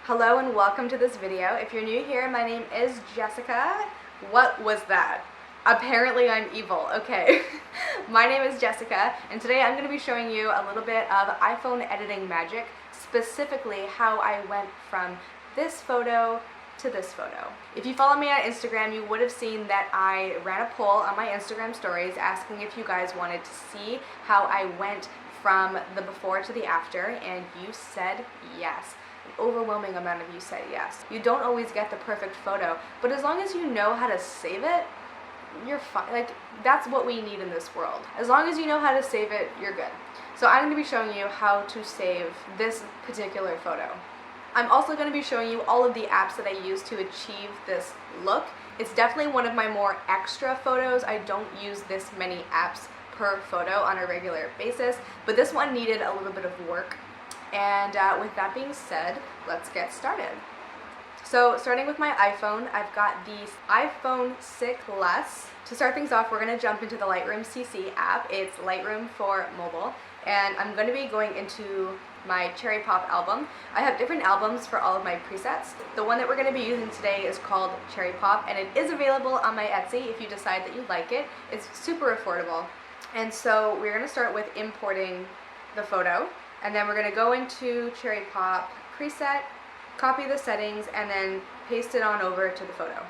Hello and welcome to this video. If you're new here, my name is Jessica. What was that? Apparently I'm evil. Okay. My name is Jessica and today I'm going to be showing you a little bit of iPhone editing magic, specifically how I went from this photo to this photo. If you follow me on Instagram, you would have seen that I ran a poll on my Instagram stories asking if you guys wanted to see how I went from the before to the after, and you said yes. An overwhelming amount of you said yes. You don't always get the perfect photo, but as long as you know how to save it, you're fine. Like, that's what we need in this world. As long as you know how to save it, you're good. So I'm going to be showing you how to save this particular photo. I'm also going to be showing you all of the apps that I use to achieve this look. It's definitely one of my more extra photos. I don't use this many apps per photo on a regular basis, but this one needed a little bit of work. And with that being said, let's get started. So starting with my iPhone, I've got the iPhone 6 Plus. To start things off, we're going to jump into the Lightroom CC app. It's Lightroom for mobile, and I'm going to be going into my Cherry Pop album. I have different albums for all of my presets. The one that we're going to be using today is called Cherry Pop, and it is available on my Etsy if you decide that you like it. It's super affordable. And so we're going to start with importing the photo, and then we're going to go into Cherry Pop preset, copy the settings, and then paste it on over to the photo.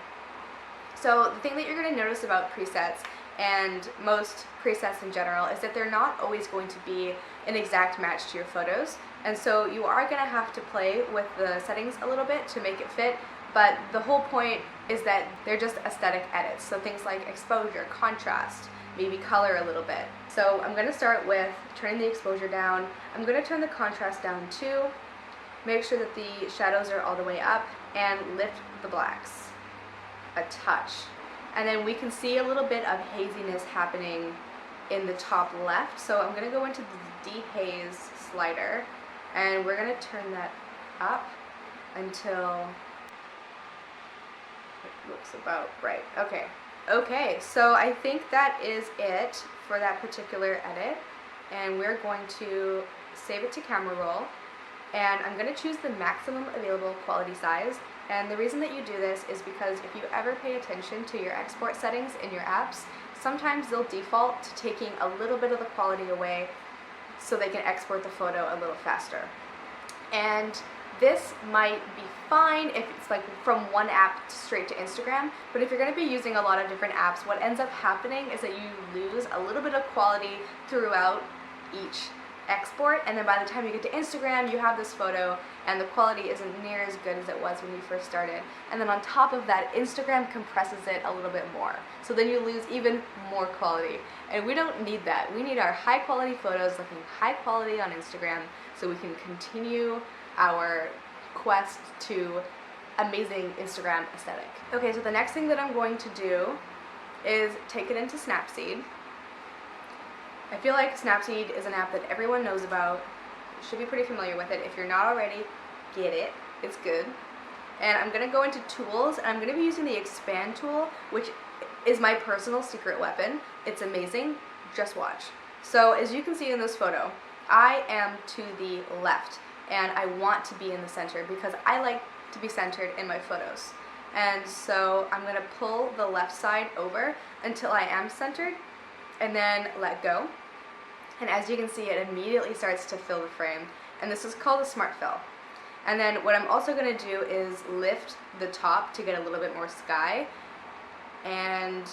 So the thing that you're going to notice about presets, and most presets in general, is that they're not always going to be an exact match to your photos, and so you are going to have to play with the settings a little bit to make it fit, but the whole point is that they're just aesthetic edits, so things like exposure, contrast, maybe color a little bit. So I'm going to start with turning the exposure down. I'm going to turn the contrast down too, make sure that the shadows are all the way up, and lift the blacks a touch. And then we can see a little bit of haziness happening in the top left, so I'm going to go into the dehaze slider, and we're going to turn that up until it looks about right. Okay, so I think that is it for that particular edit, and we're going to save it to camera roll, and I'm going to choose the maximum available quality size. And the reason that you do this is because if you ever pay attention to your export settings in your apps, sometimes they'll default to taking a little bit of the quality away so they can export the photo a little faster. And this might be fine if it's like from one app straight to Instagram, but if you're going to be using a lot of different apps, what ends up happening is that you lose a little bit of quality throughout each export, and then by the time you get to Instagram, you have this photo and the quality isn't near as good as it was when you first started. And then on top of that, Instagram compresses it a little bit more, so then you lose even more quality, and we don't need that. We need our high quality photos looking high quality on Instagram so we can continue our quest to amazing Instagram aesthetic. Okay, so the next thing that I'm going to do is take it into Snapseed. I feel like Snapseed is an app that everyone knows about. You should be pretty familiar with it. If you're not already, get it. It's good. And I'm going to go into tools, and I'm going to be using the expand tool, which is my personal secret weapon. It's amazing. Just watch. So as you can see in this photo, I am to the left, and I want to be in the center because I like to be centered in my photos. And so I'm going to pull the left side over until I am centered, and then let go. And as you can see, it immediately starts to fill the frame, and this is called a smart fill. And then what I'm also going to do is lift the top to get a little bit more sky, and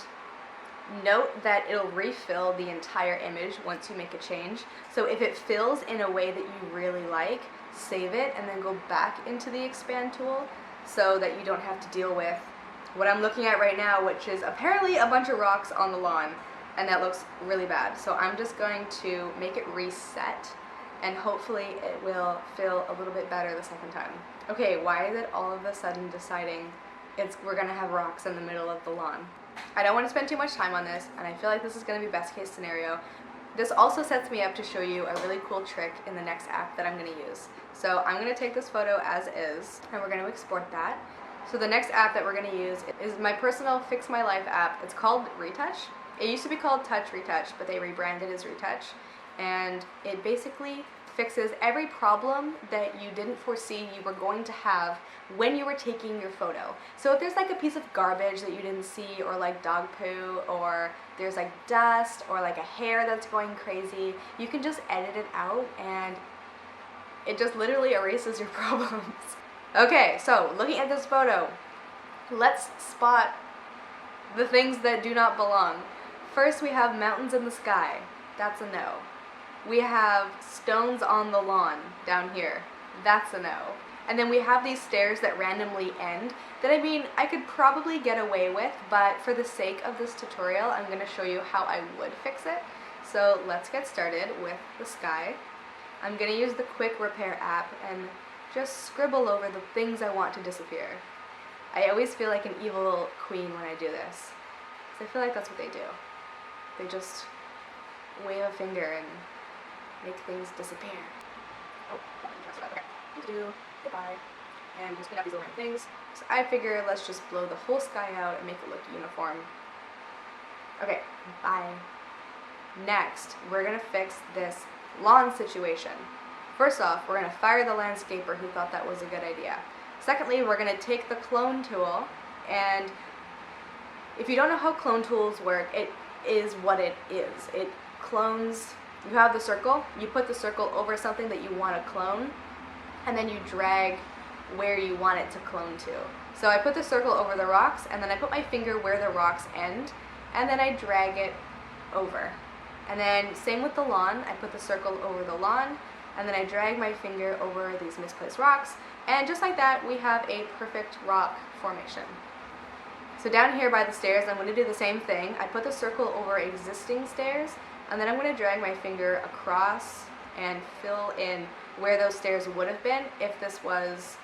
note that it'll refill the entire image once you make a change. So if it fills in a way that you really like, save it and then go back into the expand tool so that you don't have to deal with what I'm looking at right now, which is apparently a bunch of rocks on the lawn, and that looks really bad. So I'm just going to make it reset, and hopefully it will feel a little bit better the second time. Okay, why is it all of a sudden deciding we're gonna have rocks in the middle of the lawn? I don't want to spend too much time on this, and I feel like this is going to be best case scenario. This also sets me up to show you a really cool trick in the next app that I'm going to use. So I'm going to take this photo as is, and we're going to export that. So the next app that we're going to use is my personal Fix My Life app. It's called Retouch. It used to be called Touch Retouch, but they rebranded as Retouch. And it basically fixes every problem that you didn't foresee you were going to have when you were taking your photo. So if there's like a piece of garbage that you didn't see, or like dog poo, or there's like dust, or like a hair that's going crazy, you can just edit it out and it just literally erases your problems. Okay, so looking at this photo, let's spot the things that do not belong. First, we have mountains in the sky. That's a no. We have stones on the lawn down here. That's a no. And then we have these stairs that randomly end that, I mean, I could probably get away with, but for the sake of this tutorial, I'm going to show you how I would fix it. So let's get started with the sky. I'm going to use the quick repair app and just scribble over the things I want to disappear. I always feel like an evil queen when I do this, because I feel like that's what they do. They just wave a finger and make things disappear. Oh, okay. Do goodbye, and just clean up these little things. So I figure let's just blow the whole sky out and make it look uniform. Okay, bye. Next, we're gonna fix this lawn situation. First off, we're gonna fire the landscaper who thought that was a good idea. Secondly, we're gonna take the clone tool, and if you don't know how clone tools work, it is what it is. It clones. You have the circle, you put the circle over something that you want to clone, and then you drag where you want it to clone to. So I put the circle over the rocks, and then I put my finger where the rocks end, and then I drag it over. And then same with the lawn, I put the circle over the lawn, and then I drag my finger over these misplaced rocks, and just like that, we have a perfect rock formation. So down here by the stairs, I'm going to do the same thing. I put the circle over existing stairs, and then I'm going to drag my finger across and fill in where those stairs would have been if this was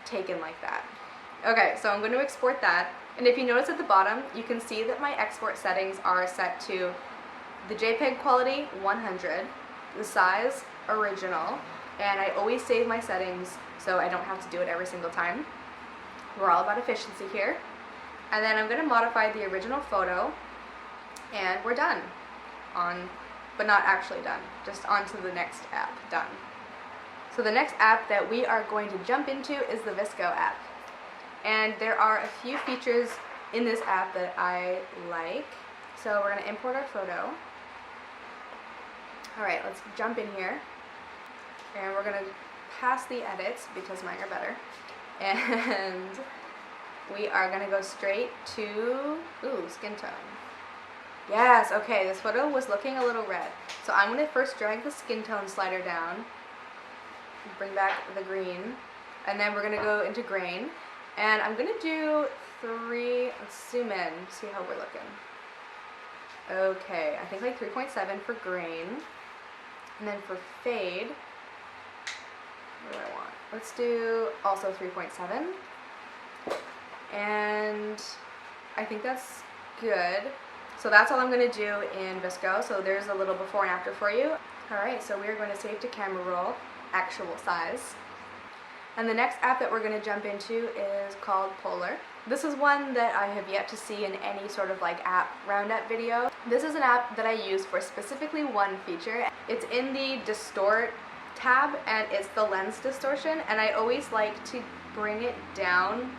taken like that. Okay, so I'm going to export that, and if you notice at the bottom, you can see that my export settings are set to the JPEG quality 100, the size original, and I always save my settings so I don't have to do it every single time. We're all about efficiency here. And then I'm going to modify the original photo, and we're done. But not actually done, just on to the next app, done. So the next app that we are going to jump into is the VSCO app. And there are a few features in this app that I like. So we're going to import our photo. Alright, let's jump in here. And we're going to pass the edits because mine are better. And we are going to go straight to, skin tone. Yes, okay, this photo was looking a little red. So I'm going to first drag the skin tone slider down, bring back the green, and then we're going to go into grain. And I'm going to do 3, let's zoom in, see how we're looking. Okay, I think like 3.7 for grain. And then for fade, what do I want? Let's do also 3.7. And I think that's good. So that's all I'm going to do in VSCO. So there's a little before and after for you. Alright, so we're going to save to camera roll, actual size. And the next app that we're going to jump into is called Polar. This is one that I have yet to see in any sort of like app roundup video. This is an app that I use for specifically one feature. It's in the distort tab, and it's the lens distortion, and I always like to bring it down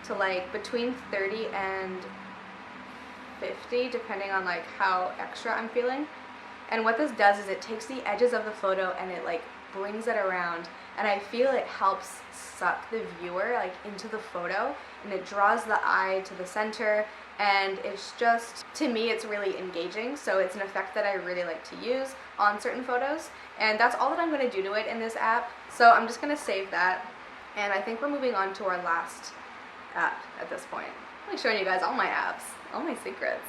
to like between 30 and 50 depending on like how extra I'm feeling. And what this does is it takes the edges of the photo and it like brings it around, and I feel it helps suck the viewer like into the photo, and it draws the eye to the center, and it's just, to me, it's really engaging. So it's an effect that I really like to use on certain photos, and that's all that I'm going to do to it in this app. So I'm just going to save that, and I think we're moving on to our last app at this point. I'm showing you guys all my apps, all my secrets.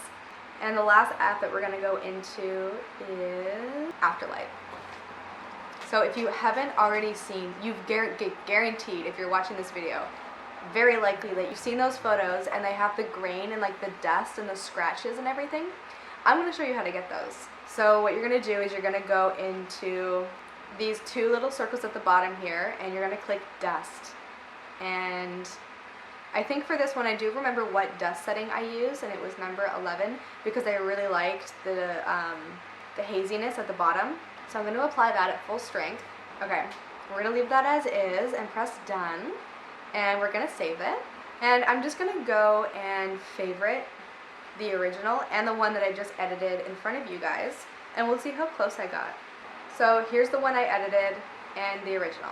And the last app that we're going to go into is Afterlight. So if you haven't already seen, you've guaranteed, if you're watching this video, very likely that you've seen those photos and they have the grain and like the dust and the scratches and everything. I'm going to show you how to get those. So what you're going to do is you're going to go into these 2 little circles at the bottom here, and you're going to click dust. And I think for this one I do remember what dust setting I used, and it was number 11 because I really liked the haziness at the bottom. So I'm going to apply that at full strength. Okay, we're going to leave that as is and press done. And we're going to save it. And I'm just going to go and favorite the original and the one that I just edited in front of you guys. And we'll see how close I got. So here's the one I edited and the original.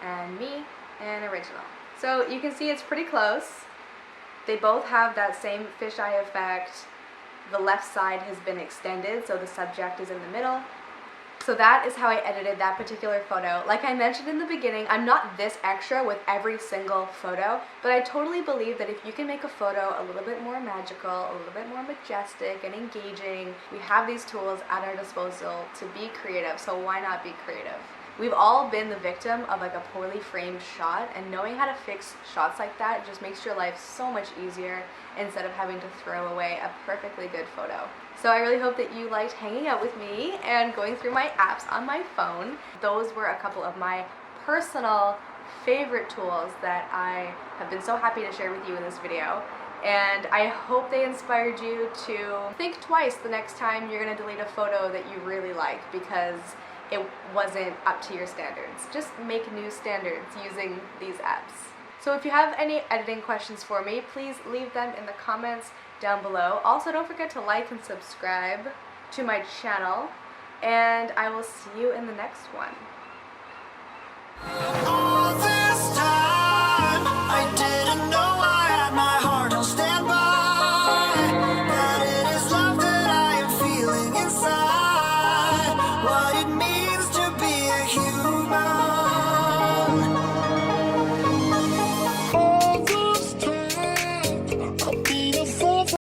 And me and original. So you can see it's pretty close. They both have that same fisheye effect. The left side has been extended, so the subject is in the middle. So that is how I edited that particular photo. Like I mentioned in the beginning, I'm not this extra with every single photo, but I totally believe that if you can make a photo a little bit more magical, a little bit more majestic and engaging, we have these tools at our disposal to be creative, so why not be creative? We've all been the victim of like a poorly framed shot, and knowing how to fix shots like that just makes your life so much easier instead of having to throw away a perfectly good photo. So I really hope that you liked hanging out with me and going through my apps on my phone. Those were a couple of my personal favorite tools that I have been so happy to share with you in this video. And I hope they inspired you to think twice the next time you're going to delete a photo that you really like because it wasn't up to your standards. Just make new standards using these apps. So if you have any editing questions for me, please leave them in the comments down below. Also, don't forget to like and subscribe to my channel, and I will see you in the next one.